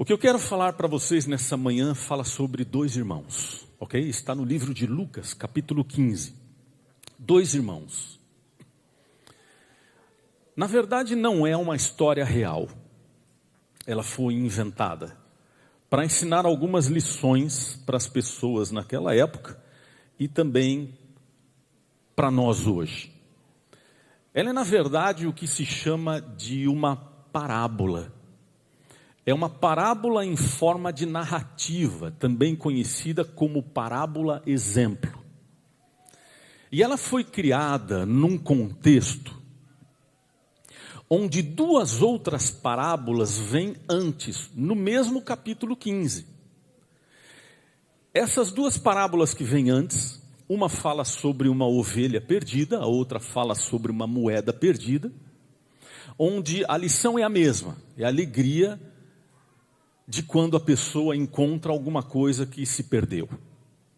O que eu quero falar para vocês nessa manhã fala sobre dois irmãos, ok? Está no livro de Lucas, capítulo 15. Dois irmãos. Na verdade, não é uma história real. Ela foi inventada para ensinar algumas lições para as pessoas naquela época e também para nós hoje. Ela é, na verdade, o que se chama de uma parábola. É uma parábola em forma de narrativa, também conhecida como parábola exemplo. E ela foi criada num contexto onde duas outras parábolas vêm antes, no mesmo capítulo 15. Essas duas parábolas que vêm antes, uma fala sobre uma ovelha perdida, a outra fala sobre uma moeda perdida, onde a lição é a mesma, é a alegria de quando a pessoa encontra alguma coisa que se perdeu.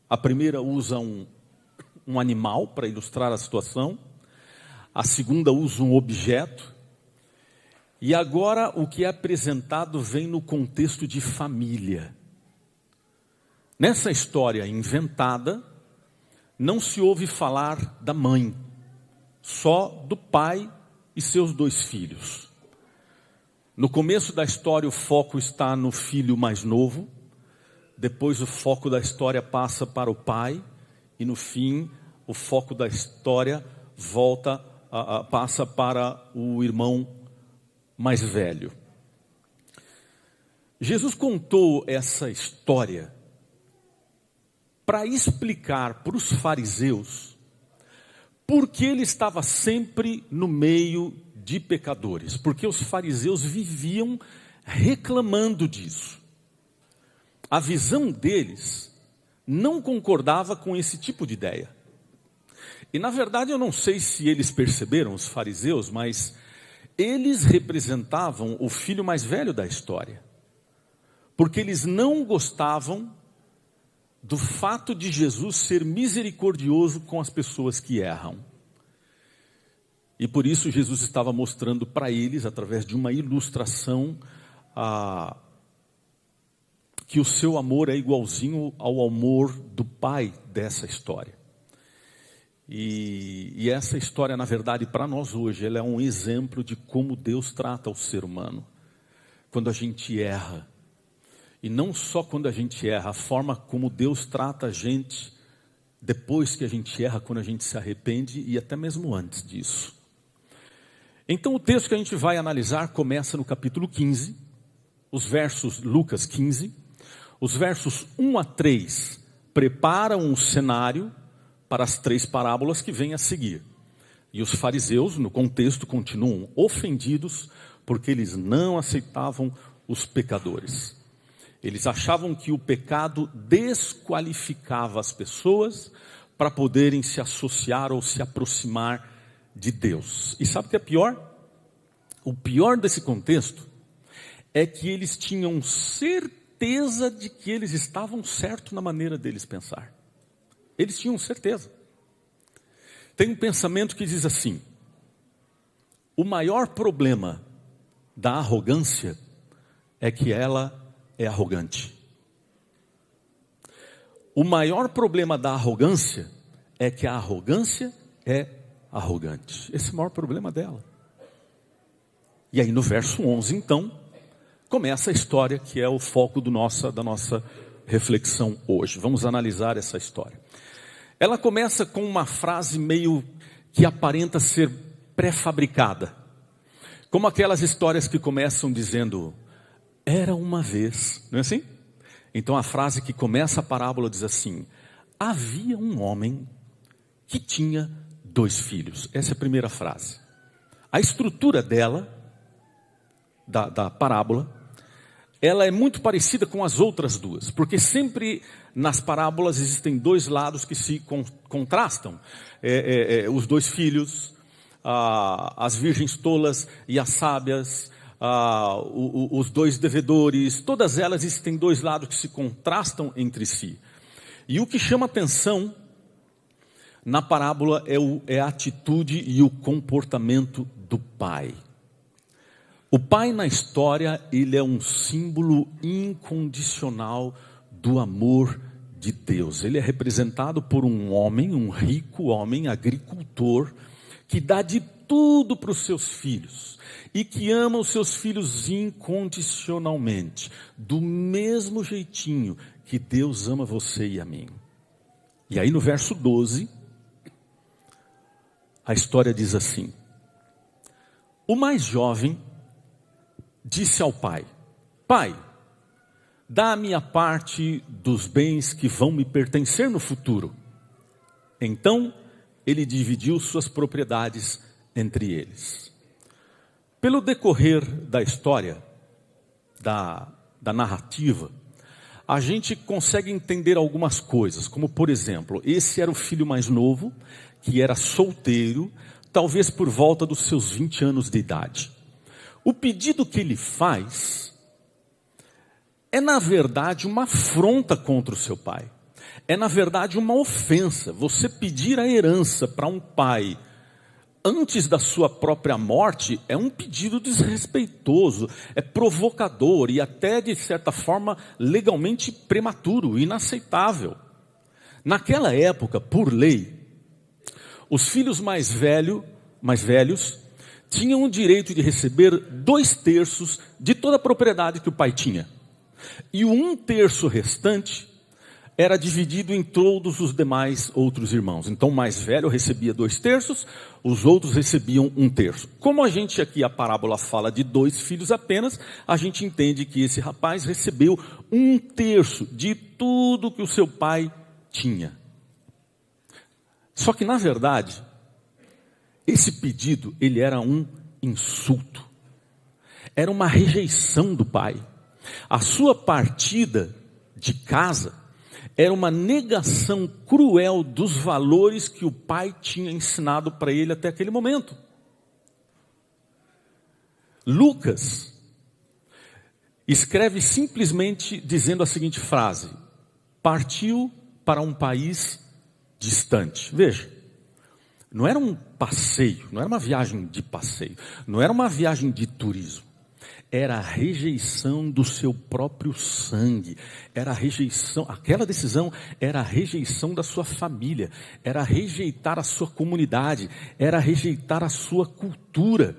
A primeira usa um animal para ilustrar a situação, a segunda usa um objeto, e agora o que é apresentado vem no contexto de família. Nessa história inventada, não se ouve falar da mãe, só do pai e seus dois filhos. No começo da história o foco está no filho mais novo, depois o foco da história passa para o pai, e no fim o foco da história passa para o irmão mais velho. Jesus contou essa história para explicar para os fariseus porque ele estava sempre no meio de pecadores, porque os fariseus viviam reclamando disso. A visão deles não concordava com esse tipo de ideia. E na verdade eu não sei se eles perceberam, os fariseus, mas eles representavam o filho mais velho da história. Porque eles não gostavam do fato de Jesus ser misericordioso com as pessoas que erram. E por isso Jesus estava mostrando para eles, através de uma ilustração, que o seu amor é igualzinho ao amor do pai dessa história. E essa história, na verdade, para nós hoje, ela é um exemplo de como Deus trata o ser humano. Quando a gente erra. E não só quando a gente erra, a forma como Deus trata a gente depois que a gente erra, quando a gente se arrepende e até mesmo antes disso. Então o texto que a gente vai analisar começa no capítulo 15, Lucas 15, os versos 1 a 3 preparam um cenário para as três parábolas que vêm a seguir. E os fariseus, no contexto, continuam ofendidos porque eles não aceitavam os pecadores. Eles achavam que o pecado desqualificava as pessoas para poderem se associar ou se aproximar de Deus. E sabe o que é pior? O pior desse contexto é que eles tinham certeza de que eles estavam certos na maneira deles pensar. Eles tinham certeza. Tem um pensamento que diz assim: o maior problema da arrogância é que ela é arrogante. O maior problema da arrogância é que a arrogância é arrogante. Esse é o maior problema dela. E aí no verso 11 então começa a história que é o foco da nossa reflexão hoje. Vamos analisar essa história. Ela começa com uma frase meio que aparenta ser pré-fabricada. Como aquelas histórias que começam dizendo: era uma vez, não é assim? Então a frase que começa a parábola diz assim: havia um homem que tinha 2 filhos. Essa é a primeira frase. A estrutura dela, da parábola, ela é muito parecida com as outras duas, porque sempre nas parábolas existem 2 lados que se contrastam. Os 2 filhos, as virgens tolas e as sábias, os 2 devedores, todas elas existem 2 lados que se contrastam entre si. E o que chama atenção na parábola é a atitude e o comportamento do pai. O pai na história, ele é um símbolo incondicional do amor de Deus. Ele é representado por um homem, um rico homem, agricultor, que dá de tudo para os seus filhos e que ama os seus filhos incondicionalmente, do mesmo jeitinho que Deus ama você e a mim. E aí no verso 12, a história diz assim: o mais jovem disse ao pai: pai, dá a minha parte dos bens que vão me pertencer no futuro. Então ele dividiu suas propriedades entre eles. Pelo decorrer da história, da narrativa, a gente consegue entender algumas coisas, como por exemplo, esse era o filho mais novo, que era solteiro, talvez por volta dos seus 20 anos de idade. O pedido que ele faz é na verdade uma afronta contra o seu pai. É na verdade uma ofensa. Você pedir a herança para um pai antes da sua própria morte é um pedido desrespeitoso, é provocador e até de certa forma legalmente prematuro, inaceitável. Naquela época, por lei, os filhos mais velhos tinham o direito de receber 2/3 de toda a propriedade que o pai tinha. E o 1/3 restante era dividido em todos os demais outros irmãos. Então o mais velho recebia 2/3, os outros recebiam 1/3. Como a gente aqui, a parábola fala de 2 filhos apenas, a gente entende que esse rapaz recebeu 1/3 de tudo que o seu pai tinha. Só que na verdade, esse pedido, ele era um insulto. Era uma rejeição do pai. A sua partida de casa era uma negação cruel dos valores que o pai tinha ensinado para ele até aquele momento. Lucas escreve simplesmente dizendo a seguinte frase: partiu para um país distante. Veja, não era um passeio, não era uma viagem de passeio, não era uma viagem de turismo. Era a rejeição do seu próprio sangue, era a rejeição, aquela decisão era a rejeição da sua família, era rejeitar a sua comunidade, era rejeitar a sua cultura.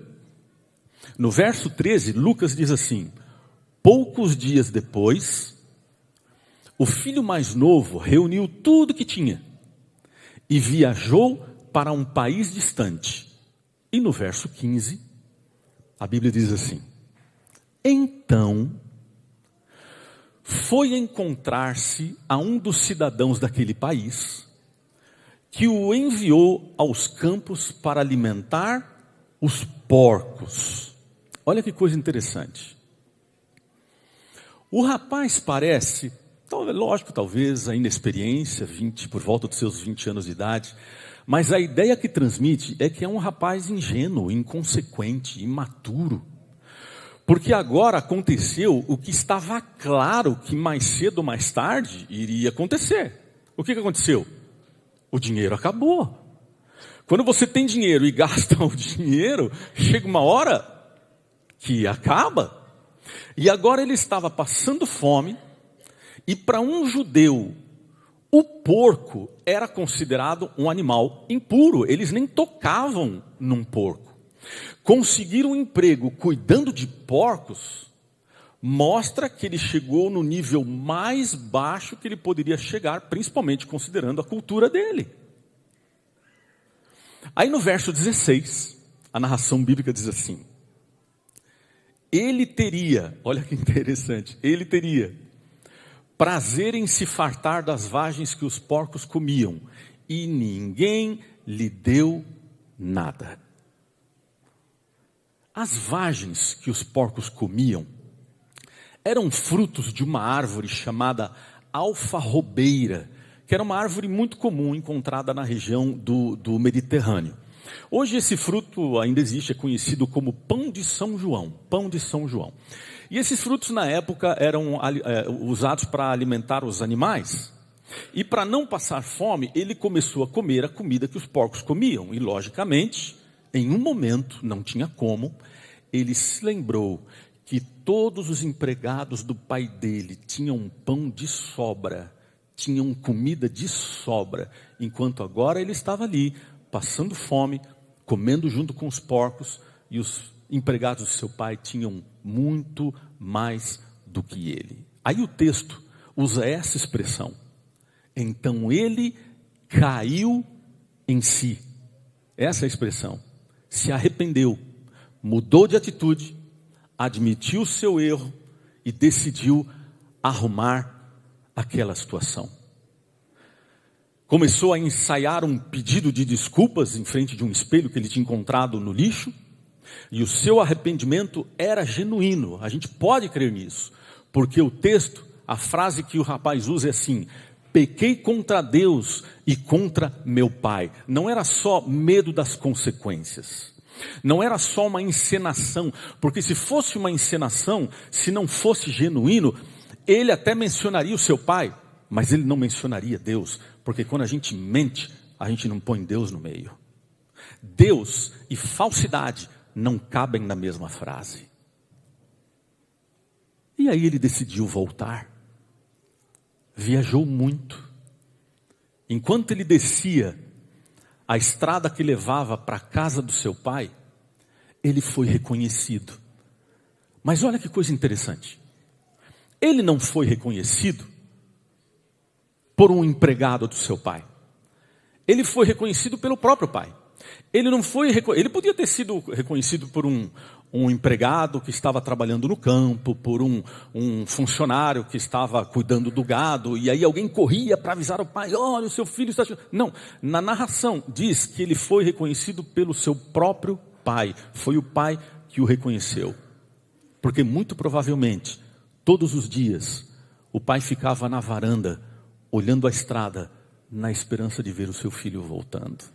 No verso 13, Lucas diz assim: poucos dias depois, o filho mais novo reuniu tudo que tinha e viajou para um país distante. E no verso 15, a Bíblia diz assim: então foi encontrar-se a um dos cidadãos daquele país, que o enviou aos campos para alimentar os porcos. Olha que coisa interessante. O rapaz parece, lógico, talvez a inexperiência, por volta dos seus 20 anos de idade, mas a ideia que transmite é que é um rapaz ingênuo, inconsequente, imaturo. Porque agora aconteceu o que estava claro que mais cedo ou mais tarde iria acontecer. O que aconteceu? O dinheiro acabou. Quando você tem dinheiro e gasta o dinheiro, chega uma hora que acaba. E agora ele estava passando fome, e para um judeu, o porco era considerado um animal impuro. Eles nem tocavam num porco. Conseguir um emprego cuidando de porcos mostra que ele chegou no nível mais baixo que ele poderia chegar, principalmente considerando a cultura dele. Aí no verso 16, a narração bíblica diz assim: ele teria, olha que interessante, ele teria prazer em se fartar das vagens que os porcos comiam, e ninguém lhe deu nada. As vagens que os porcos comiam eram frutos de uma árvore chamada alfarrobeira, que era uma árvore muito comum encontrada na região do Mediterrâneo. Hoje esse fruto ainda existe, é conhecido como pão de São João, pão de São João. E esses frutos na época eram usados para alimentar os animais. E para não passar fome, ele começou a comer a comida que os porcos comiam. E logicamente, em um momento, não tinha como, ele se lembrou que todos os empregados do pai dele tinham pão de sobra, tinham comida de sobra, enquanto agora ele estava ali, passando fome, comendo junto com os porcos, e os empregados do seu pai tinham muito mais do que ele. Aí o texto usa essa expressão: então ele caiu em si. Essa é a expressão. Se arrependeu, mudou de atitude, admitiu o seu erro e decidiu arrumar aquela situação. Começou a ensaiar um pedido de desculpas em frente de um espelho que ele tinha encontrado no lixo, e o seu arrependimento era genuíno. A gente pode crer nisso, porque o texto, a frase que o rapaz usa é assim: pequei contra Deus e contra meu pai. Não era só medo das consequências, não era só uma encenação, porque se fosse uma encenação, se não fosse genuíno, ele até mencionaria o seu pai, mas ele não mencionaria Deus, porque quando a gente mente, a gente não põe Deus no meio. Deus e falsidade não cabem na mesma frase. E aí ele decidiu voltar. Viajou muito. Enquanto ele descia a estrada que levava para a casa do seu pai, ele foi reconhecido. Mas olha que coisa interessante. Ele não foi reconhecido por um empregado do seu pai. Ele foi reconhecido pelo próprio pai. Ele podia ter sido reconhecido por um empregado que estava trabalhando no campo, por um funcionário que estava cuidando do gado, e aí alguém corria para avisar o pai: olha, o seu filho está... Não, na narração diz que ele foi reconhecido pelo seu próprio pai. Foi o pai que o reconheceu. Porque muito provavelmente, todos os dias, o pai ficava na varanda, olhando a estrada, na esperança de ver o seu filho voltando.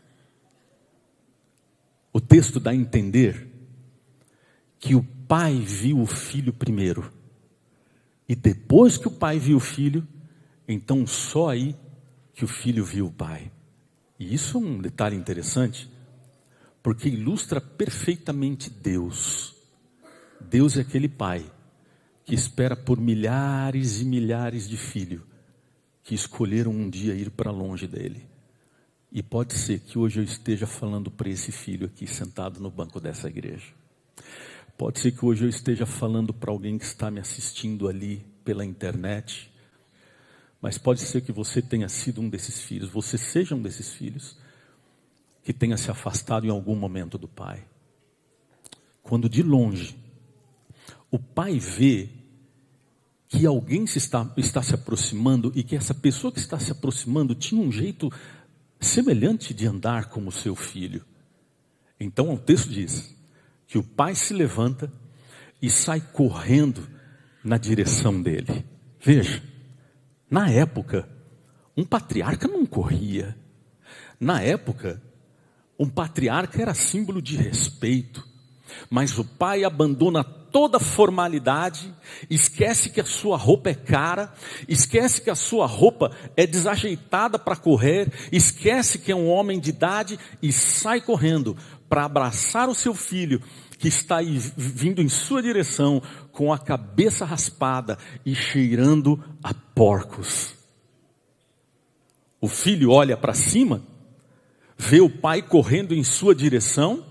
O texto dá a entender que o pai viu o filho primeiro, e depois que o pai viu o filho, então só aí que o filho viu o pai. E isso é um detalhe interessante, porque ilustra perfeitamente Deus. Deus é aquele pai que espera por milhares e milhares de filhos que escolheram um dia ir para longe dele. E pode ser que hoje eu esteja falando para esse filho aqui sentado no banco dessa igreja. Pode ser que hoje eu esteja falando para alguém que está me assistindo ali pela internet. Mas pode ser que você tenha sido um desses filhos, você seja um desses filhos que tenha se afastado em algum momento do pai. Quando de longe o pai vê que alguém está se aproximando, e que essa pessoa que está se aproximando tinha um jeito semelhante de andar como seu filho. Então o texto diz que o pai se levanta e sai correndo na direção dele. Veja, na época, um patriarca não corria. Na época, um patriarca era símbolo de respeito. Mas o pai abandona toda formalidade, esquece que a sua roupa é cara, esquece que a sua roupa é desajeitada para correr, esquece que é um homem de idade e sai correndo para abraçar o seu filho que está aí vindo em sua direção com a cabeça raspada e cheirando a porcos. O filho olha para cima, vê o pai correndo em sua direção.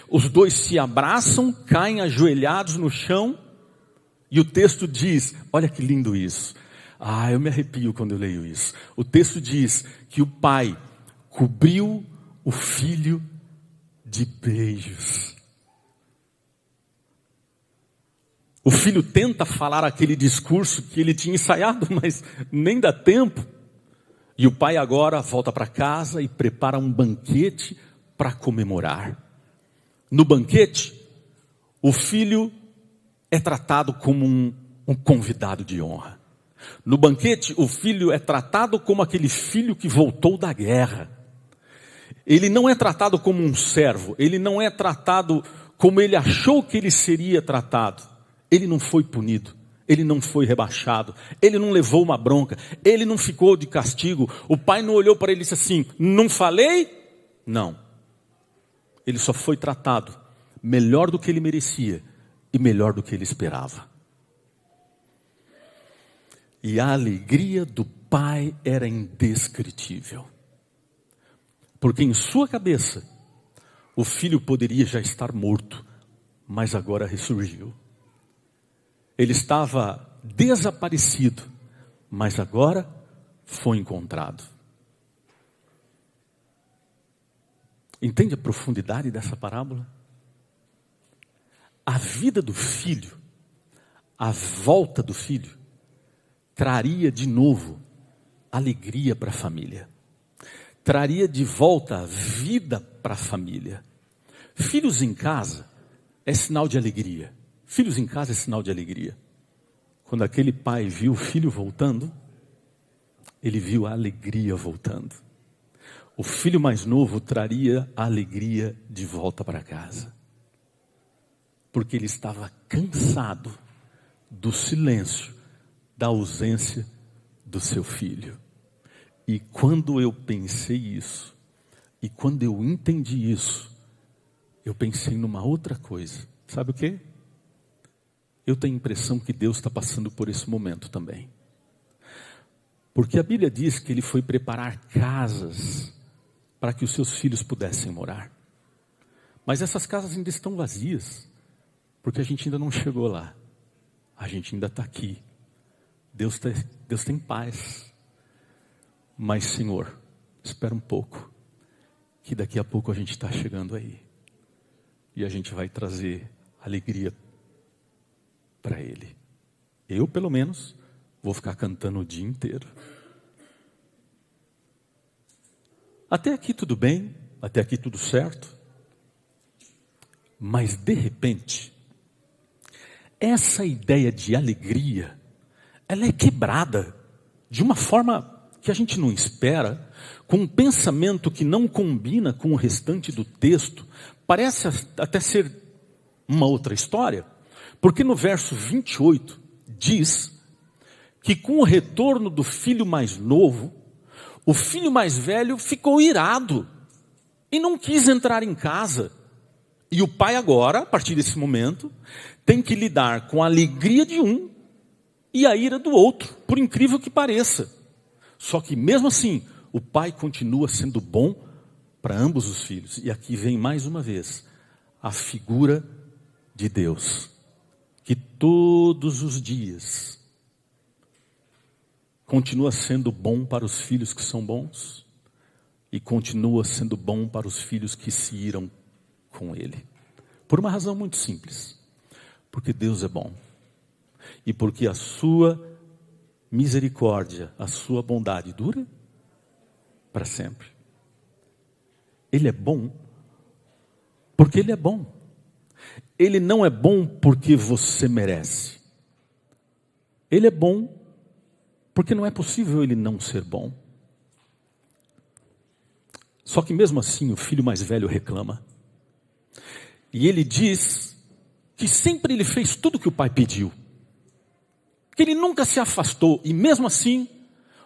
Os dois se abraçam, caem ajoelhados no chão, e o texto diz, olha que lindo isso. Eu me arrepio quando eu leio isso. O texto diz que o pai cobriu o filho de beijos. O filho tenta falar aquele discurso que ele tinha ensaiado, mas nem dá tempo. E o pai agora volta para casa e prepara um banquete para comemorar. No banquete, o filho é tratado como um convidado de honra. No banquete, o filho é tratado como aquele filho que voltou da guerra. Ele não é tratado como um servo, ele não é tratado como ele achou que ele seria tratado. Ele não foi punido, ele não foi rebaixado, ele não levou uma bronca, ele não ficou de castigo. O pai não olhou para ele e disse assim: não falei? Não. Ele só foi tratado melhor do que ele merecia e melhor do que ele esperava. E a alegria do pai era indescritível. Porque em sua cabeça, o filho poderia já estar morto, mas agora ressurgiu. Ele estava desaparecido, mas agora foi encontrado. Entende a profundidade dessa parábola? A vida do filho, a volta do filho, traria de novo alegria para a família. Traria de volta vida para a família. Filhos em casa é sinal de alegria. Filhos em casa é sinal de alegria. Quando aquele pai viu o filho voltando, ele viu a alegria voltando. O filho mais novo traria a alegria de volta para casa. Porque ele estava cansado do silêncio, da ausência do seu filho. E quando eu pensei isso, e quando eu entendi isso, eu pensei numa outra coisa. Sabe o quê? Eu tenho a impressão que Deus está passando por esse momento também. Porque a Bíblia diz que Ele foi preparar casas para que os seus filhos pudessem morar. Mas essas casas ainda estão vazias, porque a gente ainda não chegou lá. A gente ainda está aqui. Deus tem paz. Mas, Senhor, espera um pouco, que daqui a pouco a gente está chegando aí. E a gente vai trazer alegria para Ele. Eu, pelo menos, vou ficar cantando o dia inteiro. Até aqui tudo bem, até aqui tudo certo. Mas, de repente, essa ideia de alegria, ela é quebrada de uma forma que a gente não espera, com um pensamento que não combina com o restante do texto. Parece até ser uma outra história, porque no verso 28 diz que com o retorno do filho mais novo, o filho mais velho ficou irado e não quis entrar em casa. E o pai agora, a partir desse momento, tem que lidar com a alegria de um e a ira do outro, por incrível que pareça. Só que mesmo assim, o pai continua sendo bom para ambos os filhos. E aqui vem mais uma vez a figura de Deus, que todos os dias continua sendo bom para os filhos que são bons e continua sendo bom para os filhos que se iram com Ele. Por uma razão muito simples. Porque Deus é bom. E porque a sua misericórdia, a sua bondade dura para sempre. Ele é bom porque Ele é bom. Ele não é bom porque você merece. Ele é bom porque não é possível Ele não ser bom. Só que mesmo assim o filho mais velho reclama. E ele diz que sempre ele fez tudo o que o pai pediu. Que ele nunca se afastou, e mesmo assim,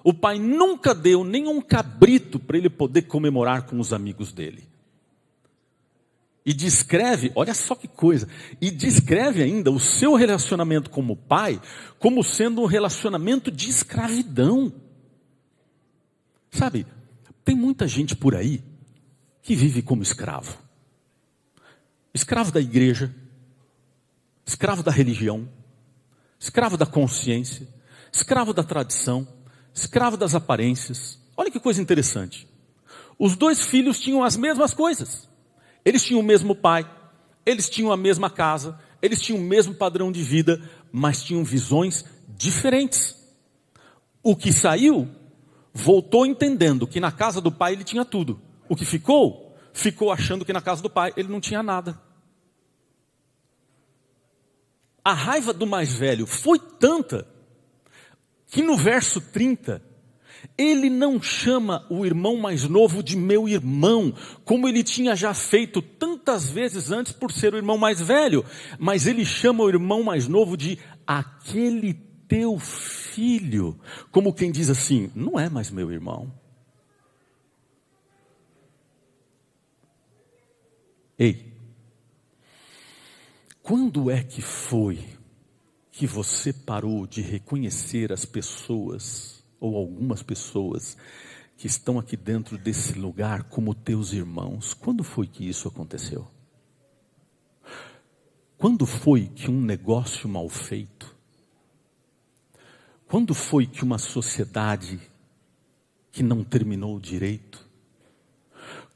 o pai nunca deu nenhum cabrito para ele poder comemorar com os amigos dele. E descreve, olha só que coisa, e descreve ainda o seu relacionamento como pai, como sendo um relacionamento de escravidão. Sabe, tem muita gente por aí que vive como escravo. Escravo da igreja, escravo da religião, escravo da consciência, escravo da tradição, escravo das aparências. Olha que coisa interessante. Os dois filhos tinham as mesmas coisas. Eles tinham o mesmo pai, eles tinham a mesma casa, eles tinham o mesmo padrão de vida, mas tinham visões diferentes. O que saiu, voltou entendendo que na casa do pai ele tinha tudo. O que ficou, ficou achando que na casa do pai ele não tinha nada. A raiva do mais velho foi tanta que no verso 30, ele não chama o irmão mais novo de meu irmão, como ele tinha já feito tantas vezes antes por ser o irmão mais velho, mas ele chama o irmão mais novo de aquele teu filho, como quem diz assim, não é mais meu irmão. Ei, Quando é que foi que você parou de reconhecer as pessoas, ou algumas pessoas, que estão aqui dentro desse lugar como teus irmãos? Quando foi que isso aconteceu? Quando foi que um negócio mal feito? Quando foi que uma sociedade que não terminou direito?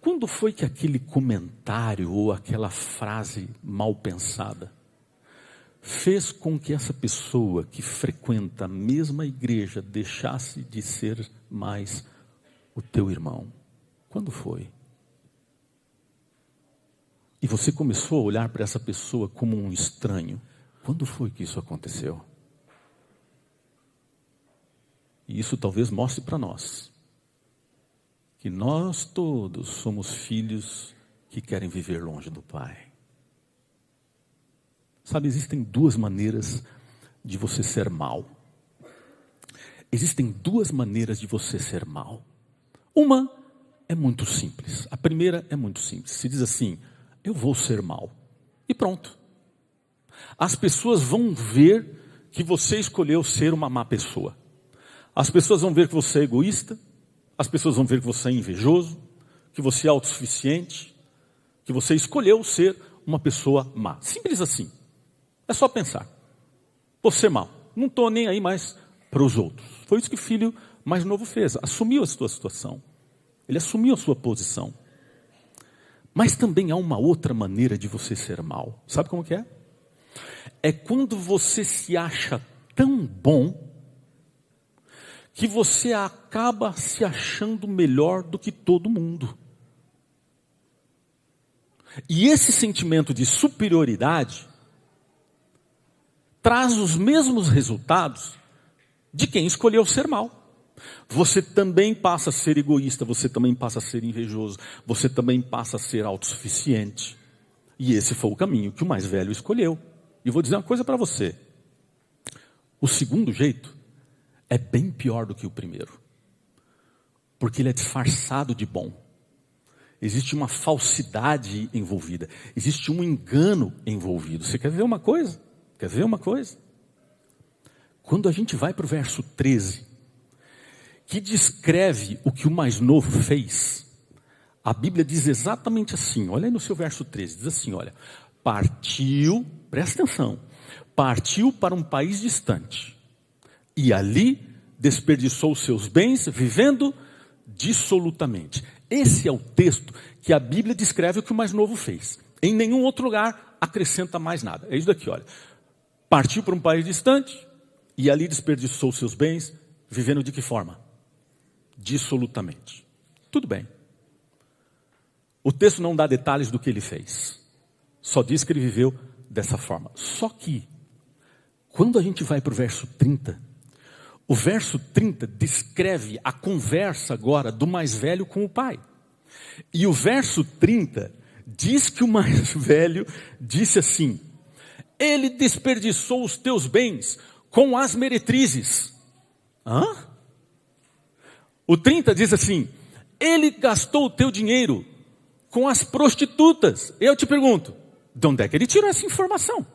Quando foi que aquele comentário ou aquela frase mal pensada fez com que essa pessoa que frequenta a mesma igreja deixasse de ser mais o teu irmão? Quando foi? E você começou a olhar para essa pessoa como um estranho. Quando foi que isso aconteceu? E isso talvez mostre para nós que nós todos somos filhos que querem viver longe do Pai. Sabe, existem duas maneiras de você ser mal. Existem duas maneiras de você ser mal. Uma é muito simples. A primeira é muito simples. Se diz assim: eu vou ser mal. E pronto. As pessoas vão ver que você escolheu ser uma má pessoa. As pessoas vão ver que você é egoísta. As pessoas vão ver que você é invejoso, que você é autossuficiente, que você escolheu ser uma pessoa má. Simples assim. É só pensar. Vou ser mal. Não estou nem aí mais para os outros. Foi isso que o filho mais novo fez. Assumiu a sua situação. Ele assumiu a sua posição. Mas também há uma outra maneira de você ser mal. Sabe como que é? É quando você se acha tão bom que você acaba se achando melhor do que todo mundo. E esse sentimento de superioridade traz os mesmos resultados de quem escolheu ser mal. Você também passa a ser egoísta, você também passa a ser invejoso, você também passa a ser autossuficiente. E esse foi o caminho que o mais velho escolheu. E vou dizer uma coisa para você. O segundo jeito é bem pior do que o primeiro. Porque ele é disfarçado de bom. Existe uma falsidade envolvida. Existe um engano envolvido. Você quer ver uma coisa? Quer ver uma coisa? Quando a gente vai para o verso 13, que descreve o que o mais novo fez, a Bíblia diz exatamente assim. Olha aí no seu verso 13. Diz assim, olha. Partiu, presta atenção. Partiu para um país distante. E ali desperdiçou seus bens, vivendo dissolutamente. Esse é o texto que a Bíblia descreve o que o mais novo fez. Em nenhum outro lugar acrescenta mais nada. É isso daqui, olha. Partiu para um país distante, e ali desperdiçou seus bens, vivendo de que forma? Dissolutamente. Tudo bem. O texto não dá detalhes do que ele fez. Só diz que ele viveu dessa forma. Só que, quando a gente vai para o verso 30, o verso 30 descreve a conversa agora do mais velho com o pai. E o verso 30 diz que o mais velho disse assim: ele desperdiçou os teus bens com as meretrizes. Hã? O 30 diz assim: ele gastou o teu dinheiro com as prostitutas. Eu te pergunto, de onde é que ele tirou essa informação?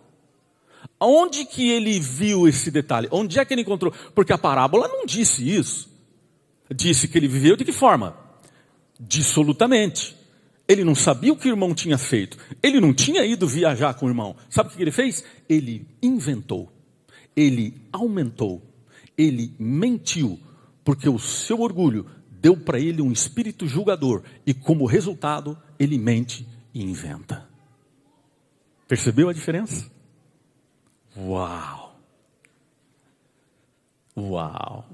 Onde que ele viu esse detalhe? Onde é que ele encontrou? Porque a parábola não disse isso. Disse que ele viveu de que forma? Dissolutamente. Ele não sabia o que o irmão tinha feito. Ele não tinha ido viajar com o irmão. Sabe o que ele fez? Ele inventou. Ele aumentou. Ele mentiu. Porque o seu orgulho deu para ele um espírito julgador. E como resultado, ele mente e inventa. Percebeu a diferença? Uau! Uau!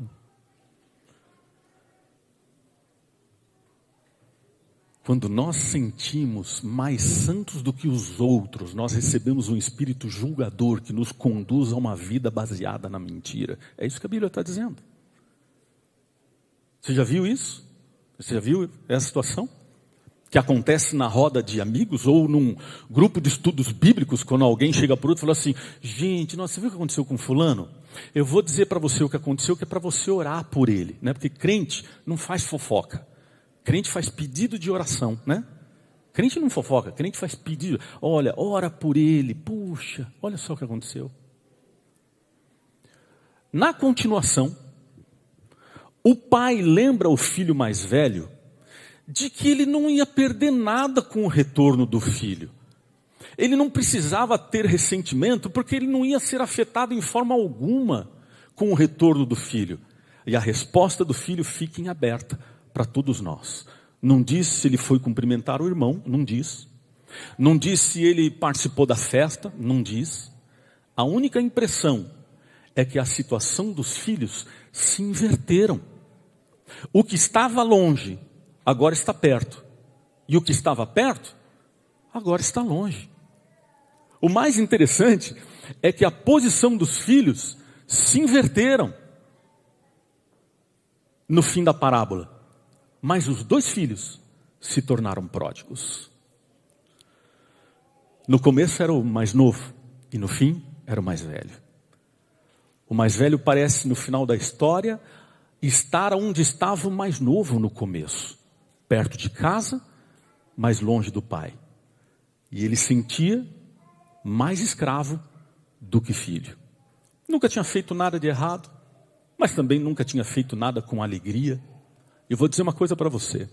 Quando nós sentimos mais santos do que os outros, nós recebemos um espírito julgador que nos conduz a uma vida baseada na mentira. É isso que a Bíblia está dizendo. Você já viu isso? Você já viu essa situação? Que acontece na roda de amigos ou num grupo de estudos bíblicos, quando alguém chega para o outro e fala assim: gente, nossa, você viu o que aconteceu com fulano? Eu vou dizer para você o que aconteceu, que é para você orar por ele, né? Porque crente não faz fofoca, crente faz pedido de oração, né? Crente não fofoca, crente faz pedido. Olha, ora por ele, puxa, olha só o que aconteceu. Na continuação, o pai lembra o filho mais velho de que ele não ia perder nada com o retorno do filho. Ele não precisava ter ressentimento, porque ele não ia ser afetado em forma alguma com o retorno do filho. E a resposta do filho fica em aberta para todos nós. Não diz se ele foi cumprimentar o irmão, não diz. Não diz se ele participou da festa, não diz. A única impressão é que a situação dos filhos se inverteram. O que estava longe, agora está perto. E o que estava perto, agora está longe. O mais interessante é que a posição dos filhos se inverteram no fim da parábola. Mas os dois filhos se tornaram pródigos. No começo era o mais novo e no fim era o mais velho. O mais velho parece no final da história estar onde estava o mais novo no começo. Perto de casa, mas longe do pai. E ele sentia mais escravo do que filho. Nunca tinha feito nada de errado, mas também nunca tinha feito nada com alegria. Eu vou dizer uma coisa para você.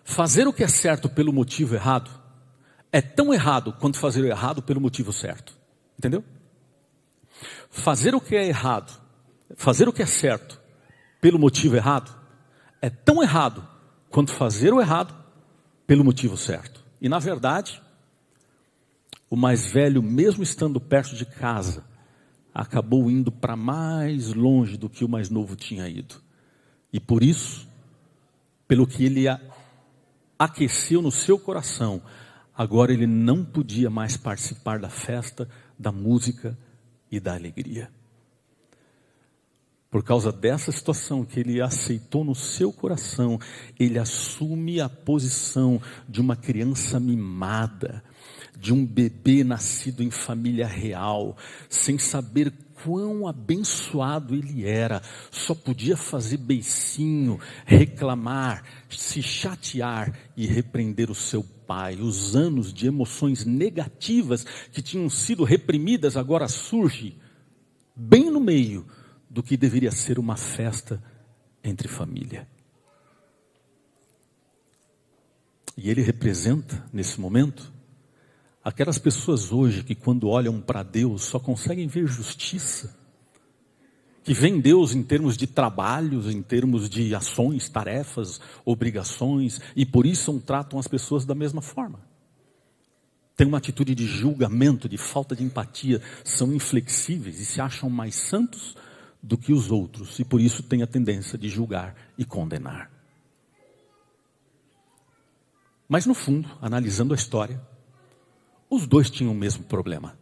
Fazer o que é certo pelo motivo errado é tão errado quanto fazer o errado pelo motivo certo. Entendeu? Fazer o que é errado, fazer o que é certo pelo motivo errado é tão errado quanto fazer o errado pelo motivo certo. E na verdade, o mais velho, mesmo estando perto de casa, acabou indo para mais longe do que o mais novo tinha ido. E por isso, pelo que ele aqueceu no seu coração, agora ele não podia mais participar da festa, da música e da alegria. Por causa dessa situação que ele aceitou no seu coração, ele assume a posição de uma criança mimada, de um bebê nascido em família real, sem saber quão abençoado ele era, só podia fazer beicinho, reclamar, se chatear e repreender o seu pai. Os anos de emoções negativas que tinham sido reprimidas agora surgem bem no meio do que deveria ser uma festa entre família. E ele representa, nesse momento, aquelas pessoas hoje que quando olham para Deus só conseguem ver justiça, que veem Deus em termos de trabalhos, em termos de ações, tarefas, obrigações, e por isso tratam as pessoas da mesma forma. Tem uma atitude de julgamento, de falta de empatia, são inflexíveis e se acham mais santos do que os outros, e por isso tem a tendência de julgar e condenar. Mas no fundo, analisando a história, os dois tinham o mesmo problema.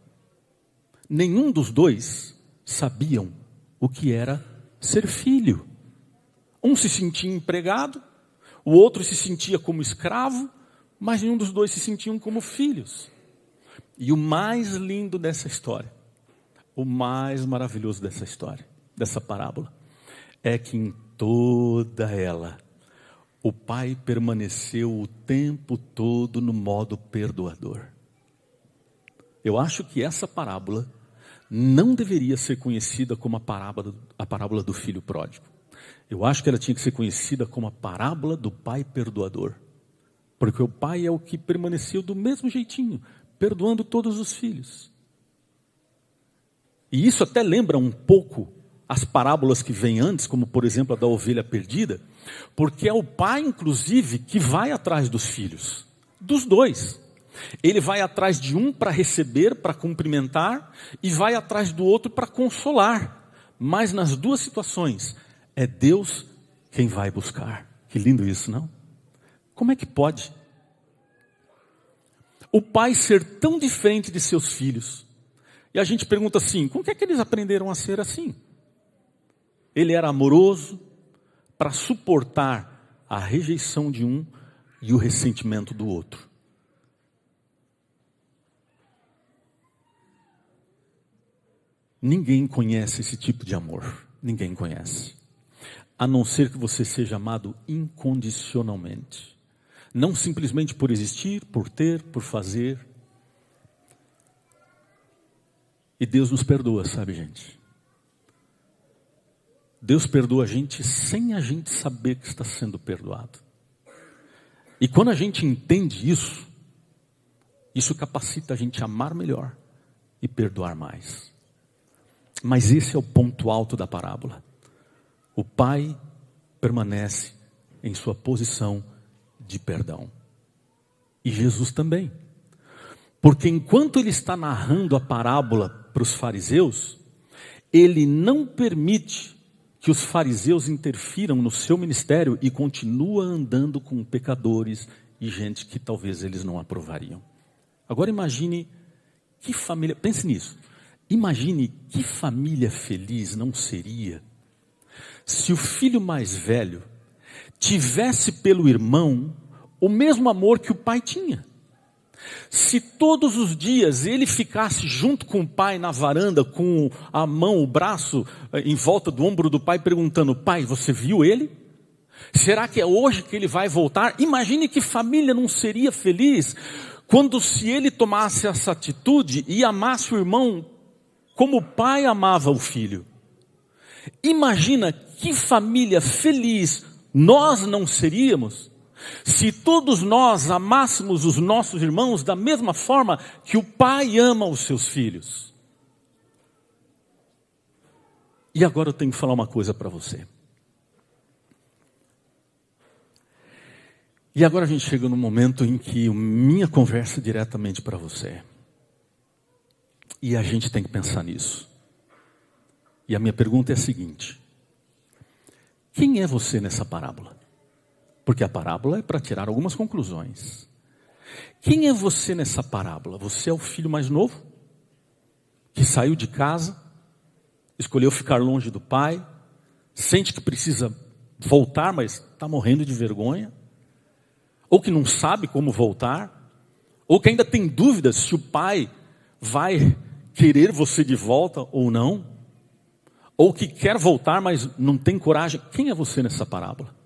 Nenhum dos dois sabiam o que era ser filho. Um se sentia empregado, o outro se sentia como escravo, mas nenhum dos dois se sentiam como filhos. E o mais lindo dessa história, o mais maravilhoso dessa história, dessa parábola, é que em toda ela, o pai permaneceu o tempo todo no modo perdoador. Eu acho que essa parábola não deveria ser conhecida como a parábola do filho pródigo. Eu acho que ela tinha que ser conhecida como a parábola do pai perdoador. Porque o pai é o que permaneceu do mesmo jeitinho, perdoando todos os filhos. E isso até lembra um pouco as parábolas que vêm antes, como por exemplo a da ovelha perdida, porque é o pai, inclusive, que vai atrás dos filhos, dos dois. Ele vai atrás de um para receber, para cumprimentar, e vai atrás do outro para consolar. Mas nas duas situações, é Deus quem vai buscar. Que lindo isso, não? Como é que pode o pai ser tão diferente de seus filhos? E a gente pergunta assim, como é que eles aprenderam a ser assim? Ele era amoroso para suportar a rejeição de um e o ressentimento do outro. Ninguém conhece esse tipo de amor. Ninguém conhece. A não ser que você seja amado incondicionalmente. Não simplesmente por existir, por ter, por fazer. E Deus nos perdoa, sabe, gente? Deus perdoa a gente sem a gente saber que está sendo perdoado. E quando a gente entende isso, isso capacita a gente a amar melhor e perdoar mais. Mas esse é o ponto alto da parábola. O pai permanece em sua posição de perdão. E Jesus também. Porque enquanto ele está narrando a parábola para os fariseus, ele não permite que os fariseus interfiram no seu ministério e continua andando com pecadores e gente que talvez eles não aprovariam. Agora imagine que família, pense nisso, imagine que família feliz não seria se o filho mais velho tivesse pelo irmão o mesmo amor que o pai tinha. Se todos os dias ele ficasse junto com o pai na varanda, com a mão, o braço em volta do ombro do pai, perguntando: pai, você viu ele? Será que é hoje que ele vai voltar? Imagine que família não seria feliz quando, se ele tomasse essa atitude e amasse o irmão como o pai amava o filho. Imagina que família feliz nós não seríamos se todos nós amássemos os nossos irmãos da mesma forma que o pai ama os seus filhos. E agora eu tenho que falar uma coisa para você. E agora a gente chega no momento em que minha conversa é diretamente para você. E a gente tem que pensar nisso. E a minha pergunta é a seguinte: quem é você nessa parábola? Porque a parábola é para tirar algumas conclusões. Quem é você nessa parábola? Você é o filho mais novo, que saiu de casa, escolheu ficar longe do pai, sente que precisa voltar, mas está morrendo de vergonha, ou que não sabe como voltar, ou que ainda tem dúvidas se o pai vai querer você de volta ou não, ou que quer voltar, mas não tem coragem. Quem é você nessa parábola?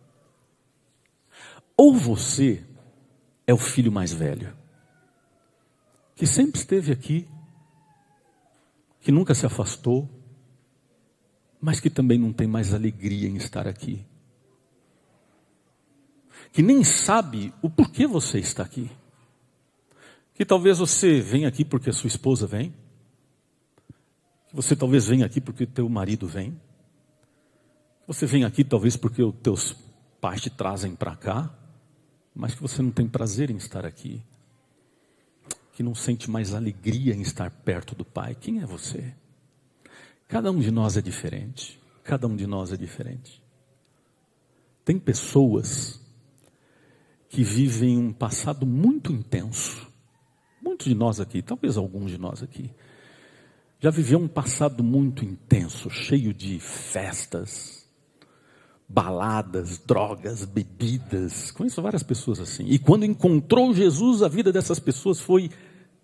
Ou você é o filho mais velho, que sempre esteve aqui, que nunca se afastou, mas que também não tem mais alegria em estar aqui, que nem sabe o porquê você está aqui, que talvez você venha aqui porque a sua esposa vem, que você talvez venha aqui porque o teu marido vem, que você vem aqui talvez porque os teus pais te trazem para cá, mas que você não tem prazer em estar aqui, que não sente mais alegria em estar perto do Pai. Quem é você? Cada um de nós é diferente. Cada um de nós é diferente. Tem pessoas que vivem um passado muito intenso. Muitos de nós aqui, talvez alguns de nós aqui, já viveu um passado muito intenso, cheio de festas, baladas, drogas, bebidas. Conheço várias pessoas assim. E quando encontrou Jesus, a vida dessas pessoas foi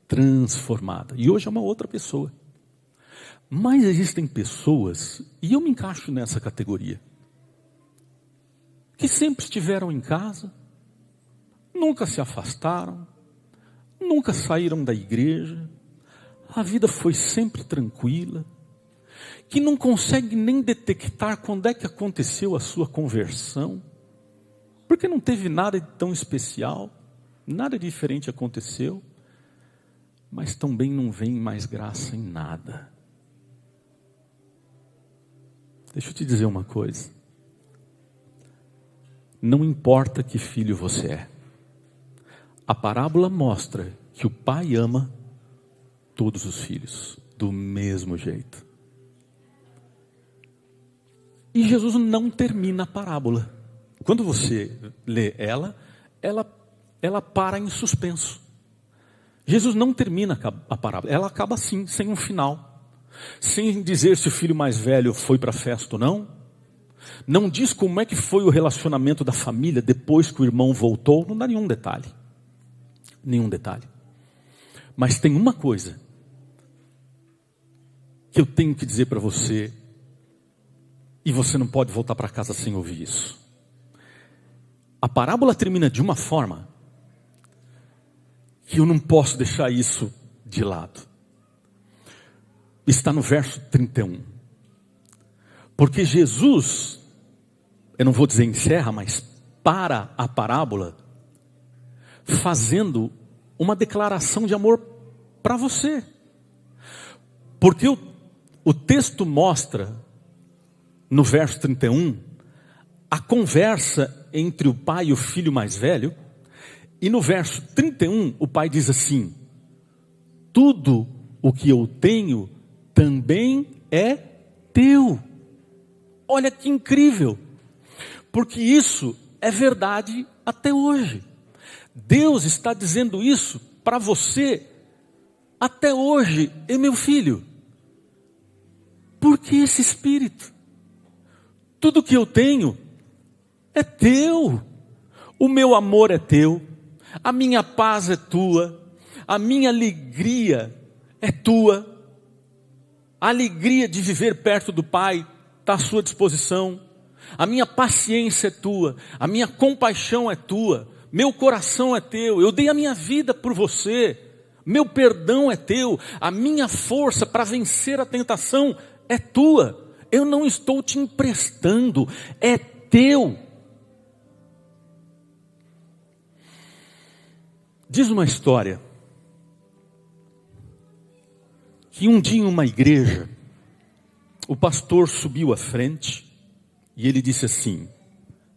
transformada. E hoje é uma outra pessoa. Mas existem pessoas, e eu me encaixo nessa categoria, que sempre estiveram em casa, nunca se afastaram, nunca saíram da igreja, a vida foi sempre tranquila, que não consegue nem detectar quando é que aconteceu a sua conversão, porque não teve nada de tão especial, nada diferente aconteceu, mas também não vem mais graça em nada. Deixa eu te dizer uma coisa, não importa que filho você é, a parábola mostra que o pai ama todos os filhos, do mesmo jeito. E Jesus não termina a parábola. Quando você lê ela para em suspenso. Jesus não termina a parábola, ela acaba assim, sem um final. Sem dizer se o filho mais velho foi para a festa ou não. Não diz como é que foi o relacionamento da família depois que o irmão voltou. Não dá nenhum detalhe. Nenhum detalhe. Mas tem uma coisa que eu tenho que dizer para você, e você não pode voltar para casa sem ouvir isso. A parábola termina de uma forma que eu não posso deixar isso de lado. Está no verso 31. Porque Jesus, eu não vou dizer encerra, mas para a parábola, fazendo uma declaração de amor para você. Porque o texto mostra, no verso 31, a conversa entre o pai e o filho mais velho. E no verso 31, o pai diz assim: tudo o que eu tenho também é teu. Olha que incrível, porque isso é verdade até hoje. Deus está dizendo isso para você até hoje, e meu filho. Porque esse Espírito, tudo que eu tenho é teu. O meu amor é teu, a minha paz é tua, a minha alegria é tua. A alegria de viver perto do Pai está à sua disposição. A minha paciência é tua, a minha compaixão é tua, meu coração é teu, eu dei a minha vida por você, meu perdão é teu, a minha força para vencer a tentação é tua. Eu não estou te emprestando, é teu. Diz uma história que um dia em uma igreja, o pastor subiu à frente e ele disse assim: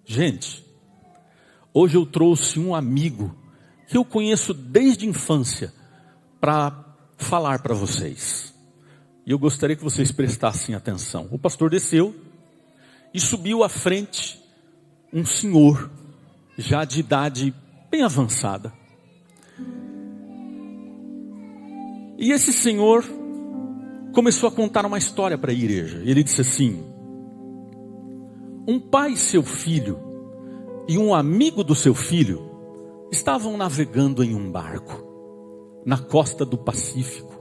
gente, hoje eu trouxe um amigo que eu conheço desde a infância para falar para vocês. E eu gostaria que vocês prestassem atenção. O pastor desceu e subiu à frente um senhor, já de idade bem avançada. E esse senhor começou a contar uma história para a igreja. Ele disse assim: um pai e seu filho e um amigo do seu filho estavam navegando em um barco na costa do Pacífico,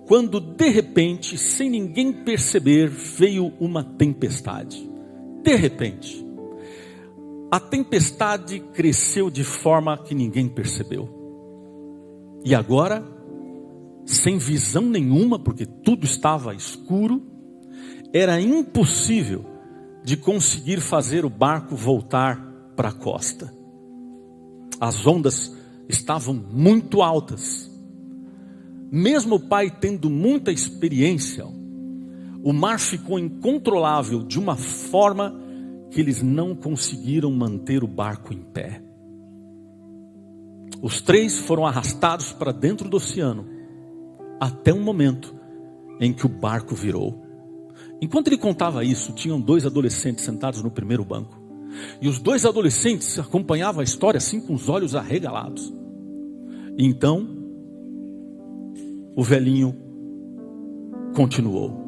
quando de repente, sem ninguém perceber, veio uma tempestade. De repente, a tempestade cresceu de forma que ninguém percebeu. E agora, sem visão nenhuma, porque tudo estava escuro, era impossível de conseguir fazer o barco voltar para a costa. As ondas estavam muito altas. Mesmo o pai tendo muita experiência, o mar ficou incontrolável de uma forma que eles não conseguiram manter o barco em pé. Os três foram arrastados para dentro do oceano, até um momento em que o barco virou. Enquanto ele contava isso, tinham dois adolescentes sentados no primeiro banco. E os dois adolescentes acompanhavam a história assim com os olhos arregalados. E então, o velhinho continuou.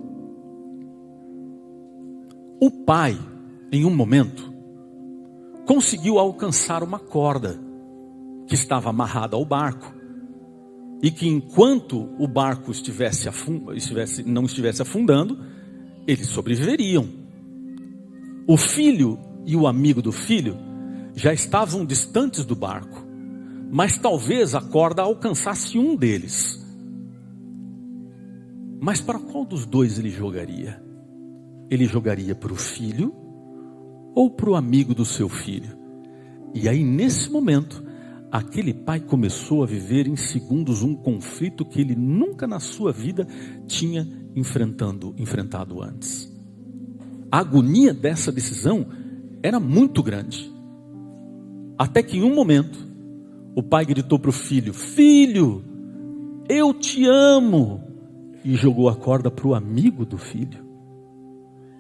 O pai, em um momento, conseguiu alcançar uma corda que estava amarrada ao barco. E que enquanto o barco não estivesse afundando, eles sobreviveriam. O filho e o amigo do filho já estavam distantes do barco, mas talvez a corda alcançasse um deles. Mas para qual dos dois ele jogaria? Ele jogaria para o filho ou para o amigo do seu filho? E aí, nesse momento, aquele pai começou a viver em segundos um conflito que ele nunca na sua vida tinha enfrentado antes. A agonia dessa decisão era muito grande. Até que em um momento, o pai gritou para o filho: filho, eu te amo. E jogou a corda para o amigo do filho.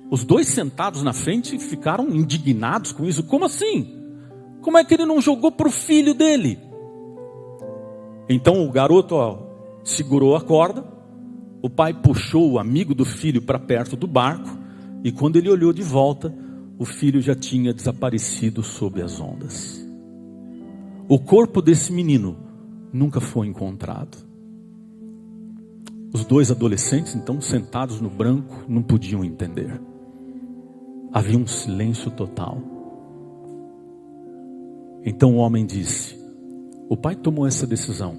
Os dois sentados na frente ficaram indignados com isso. Como assim? Como é que ele não jogou para o filho dele? Então o garoto segurou a corda. O pai puxou o amigo do filho para perto do barco. E quando ele olhou de volta, o filho já tinha desaparecido sob as ondas. O corpo desse menino nunca foi encontrado. Os dois adolescentes, então, sentados no banco, não podiam entender. Havia um silêncio total. Então o homem disse: O pai tomou essa decisão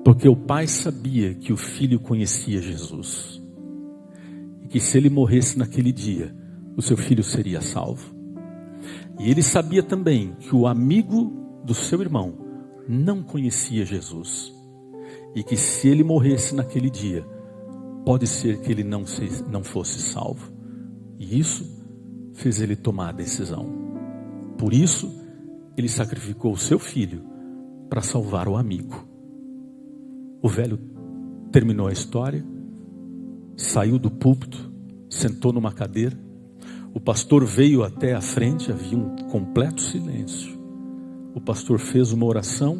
porque o pai sabia que o filho conhecia Jesus e que se ele morresse naquele dia, o seu filho seria salvo. E ele sabia também que o amigo do seu irmão não conhecia Jesus e que se ele morresse naquele dia, pode ser que ele não fosse salvo. E isso fez ele tomar a decisão. Por isso, ele sacrificou o seu filho para salvar o amigo. O velho terminou a história, saiu do púlpito, sentou numa cadeira. O pastor veio até a frente, havia um completo silêncio. O pastor fez uma oração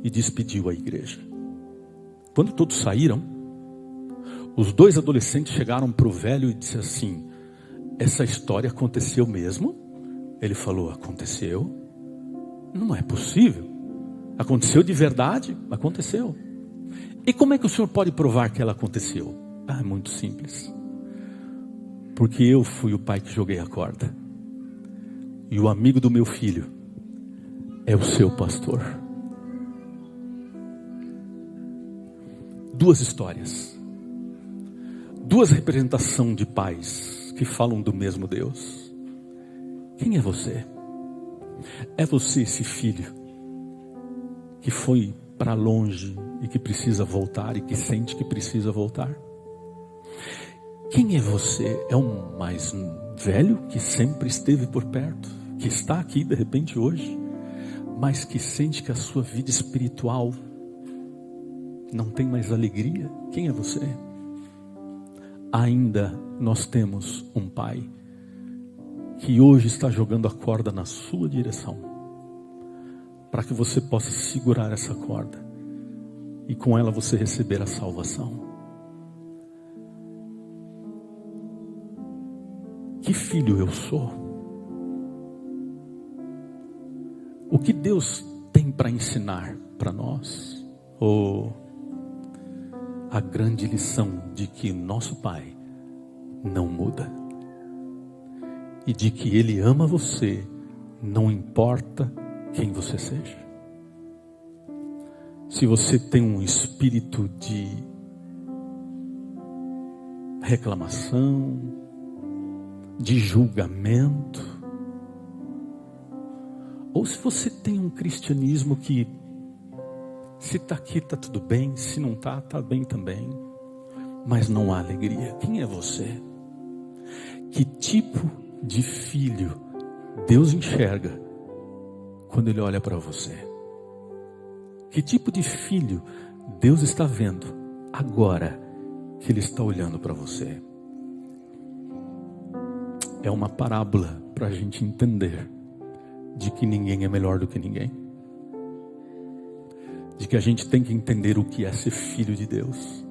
e despediu a igreja. Quando todos saíram, os dois adolescentes chegaram para o velho e disseram assim: essa história aconteceu mesmo? Ele falou: aconteceu. Não é possível. Aconteceu de verdade? Aconteceu. E como é que o senhor pode provar que ela aconteceu? É muito simples. Porque eu fui o pai que joguei a corda. E o amigo do meu filho é o seu pastor. Duas histórias. Duas representações de pais que falam do mesmo Deus. Quem é você? É você esse filho que foi para longe e que precisa voltar e que sente que precisa voltar? Quem é você? É um mais velho que sempre esteve por perto, que está aqui de repente hoje, mas que sente que a sua vida espiritual não tem mais alegria? Quem é você? Ainda nós temos um pai que hoje está jogando a corda na sua direção, para que você possa segurar essa corda e com ela você receber a salvação. Que filho eu sou? O que Deus tem para ensinar para nós? Ou a grande lição de que nosso Pai não muda e de que Ele ama você, não importa quem você seja. Se você tem um espírito de reclamação, de julgamento, ou se você tem um cristianismo que se está aqui está tudo bem, se não está, está bem também, mas não há alegria. Quem é você? Que tipo de filho Deus enxerga quando Ele olha para você? Que tipo de filho Deus está vendo agora que Ele está olhando para você? É uma parábola para a gente entender de que ninguém é melhor do que ninguém. De que a gente tem que entender o que é ser filho de Deus.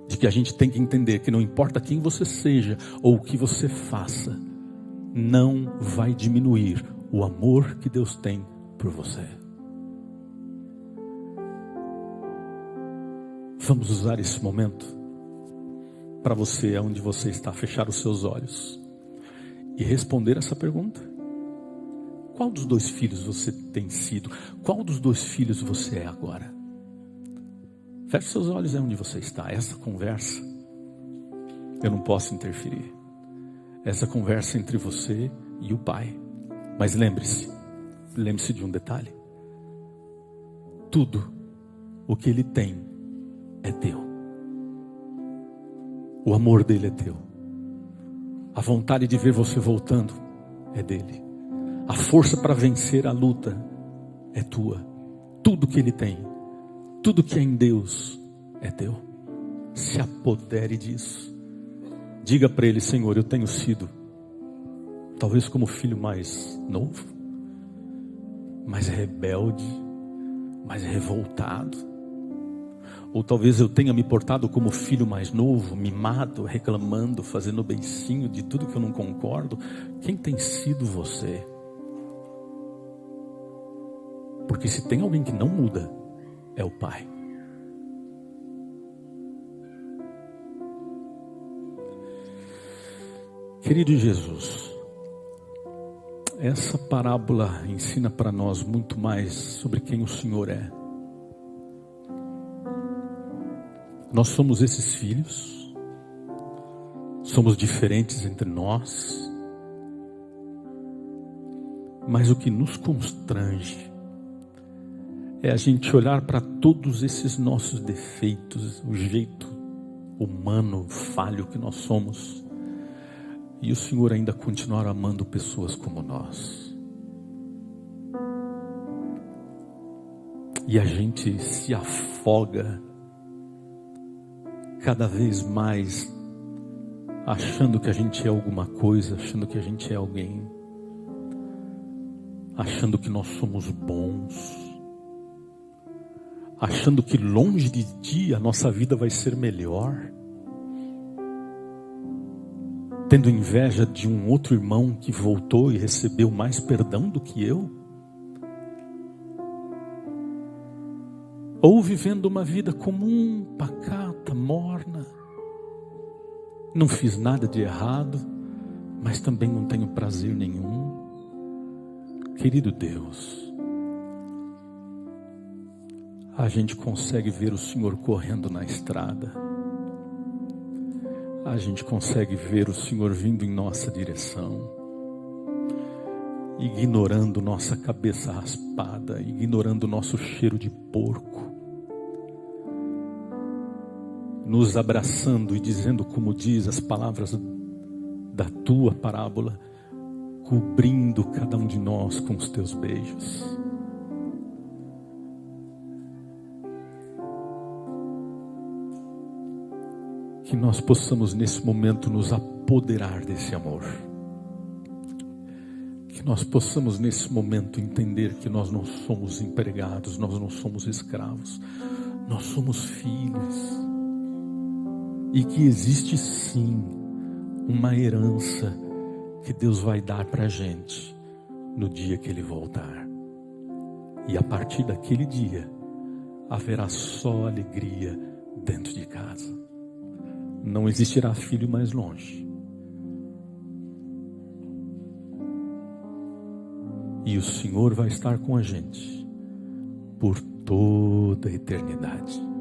De que a gente tem que entender que não importa quem você seja ou o que você faça, não vai diminuir o amor que Deus tem por você. Vamos usar esse momento para você, onde você está, fechar os seus olhos e responder essa pergunta. Qual dos dois filhos você tem sido? Qual dos dois filhos você é agora? Feche seus olhos, é onde você está. Essa conversa eu não posso interferir. Essa conversa entre você e o Pai. Mas lembre-se de um detalhe. Tudo o que Ele tem é teu. O amor dele é teu. A vontade de ver você voltando é dele. A força para vencer a luta é tua. Tudo que Ele tem, tudo que é em Deus é teu. Se apodere disso. Diga para Ele: Senhor, eu tenho sido, talvez como filho mais novo, mais rebelde, mais revoltado. Ou talvez eu tenha me portado como filho mais novo, mimado, reclamando, fazendo beicinho de tudo que eu não concordo. Quem tem sido você? Porque se tem alguém que não muda, é o Pai. Querido Jesus, essa parábola ensina para nós muito mais sobre quem o Senhor é. Nós somos esses filhos, somos diferentes entre nós, mas o que nos constrange é a gente olhar para todos esses nossos defeitos, o jeito humano, falho que nós somos, e o Senhor ainda continuar amando pessoas como nós. E a gente se afoga cada vez mais, achando que a gente é alguma coisa, achando que a gente é alguém, achando que nós somos bons, achando que longe de ti a nossa vida vai ser melhor, tendo inveja de um outro irmão que voltou e recebeu mais perdão do que eu, ou vivendo uma vida comum, pacata, morna. Não fiz nada de errado, mas também não tenho prazer nenhum. Querido Deus, a gente consegue ver o Senhor correndo na estrada. A gente consegue ver o Senhor vindo em nossa direção, ignorando nossa cabeça raspada, ignorando nosso cheiro de porco, nos abraçando e dizendo, como diz as palavras da tua parábola, cobrindo cada um de nós com os teus beijos. Que nós possamos nesse momento nos apoderar desse amor. Que nós possamos nesse momento entender que nós não somos empregados, nós não somos escravos, nós somos filhos. E que existe sim uma herança que Deus vai dar para a gente no dia que Ele voltar. E a partir daquele dia haverá só alegria dentro de casa. Não existirá filho mais longe. E o Senhor vai estar com a gente por toda a eternidade.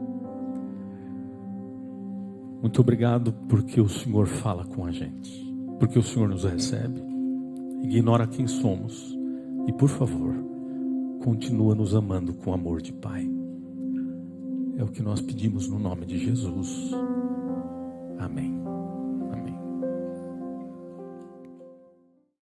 Muito obrigado porque o Senhor fala com a gente, porque o Senhor nos recebe, ignora quem somos e, por favor, continua nos amando com amor de Pai. É o que nós pedimos no nome de Jesus. Amém.